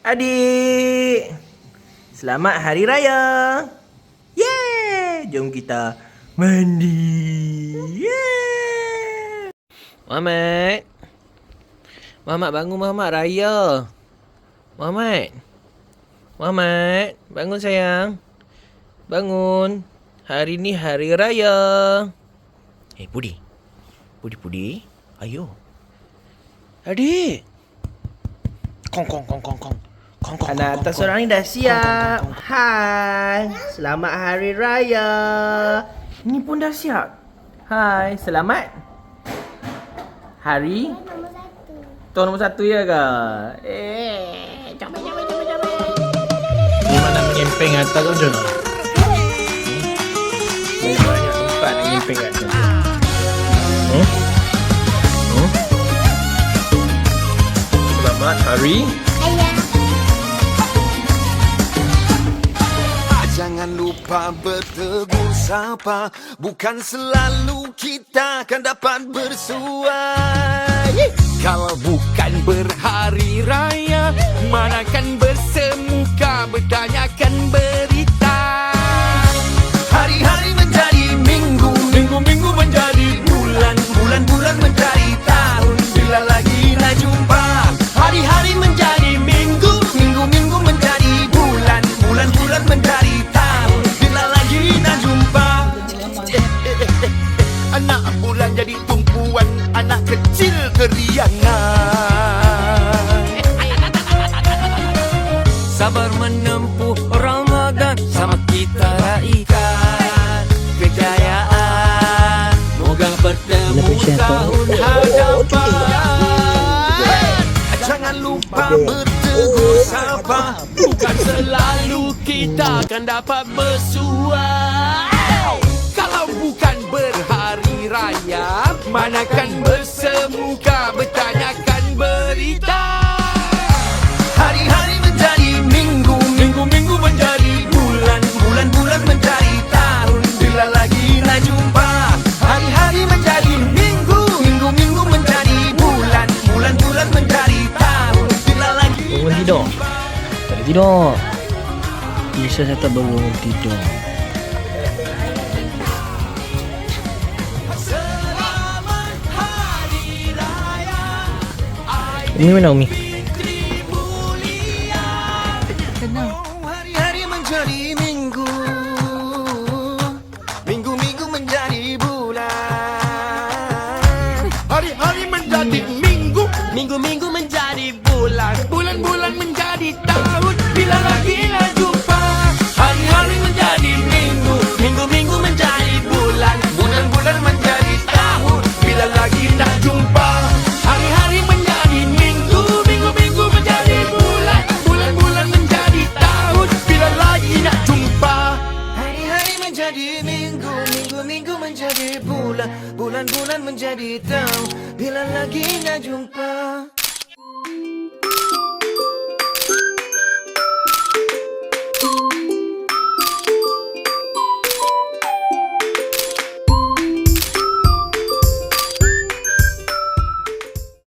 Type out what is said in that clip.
adik. Selamat Hari Raya. Yeay! Jom kita mandi. Yeay! Muhammad. Muhammad bangun Muhammad, raya. Muhammad. Muhammad, bangun sayang. Bangun. Hari ni hari raya. Pudi. Pudi. Ayo. Adik. Kong. Anak atas orang ni dah siap. Hai. Selamat hari raya. Ni pun dah siap. Hai, selamat. Hari Tuan nombor 1 ya ke? Comel. Ni mana menyempeng atas tu macam mana? Banyak tempat nak menyempeng kat tu. Selamat hari Jangan lupa bertegur sapa. Bukan selalu kita akan dapat bersuai. Kalau bukan berhari raya, manakan bersemuka bertanyakan berita. Hari-hari menjadi minggu, minggu menjadi bulan, bulan menjadi tahun. Bila lagi nak jumpa. Hari-hari menjadi minggu, minggu menjadi bulan, bulan menjadi tahun. Bila lagi nak jumpa. Anak bulan jadi tumpuan, anak kecil keriangan. Sabar menempuh Ramadan, sama kita raikan kejayaan. Moga bertemu tahun hadapan. Jangan lupa bertegur sapa. Bukan selalu kita akan dapat bersuai. Kalau bukan berhari raya, manakan bersemuka bertanyakan berita. Hari-hari menjadi minggu, minggu menjadi bulan, bulan menjadi tahun. Bila lagi nak jumpa. Hari-hari menjadi minggu, minggu menjadi bulan, bulan menjadi tahun. Bila lagi bangun tidur. Tak ada tidur. Bisa saya tak bangun tidur. Umi mana Umi? Hari-hari menjadi minggu, minggu menjadi bulan. Hari-hari menjadi minggu, minggu menjadi bulan, bulan menjadi tahun. Bila lagi nak jumpa. Hari-hari menjadi minggu, minggu menjadi bulan, bulan menjadi tahun. Bila lagi nak jumpa. Hari-hari menjadi minggu, minggu menjadi bulan, bulan menjadi tahun. Bila lagi nak jumpa. Hari-hari menjadi minggu, minggu menjadi bulan, bulan menjadi tahun. Bila lagi nak jumpa.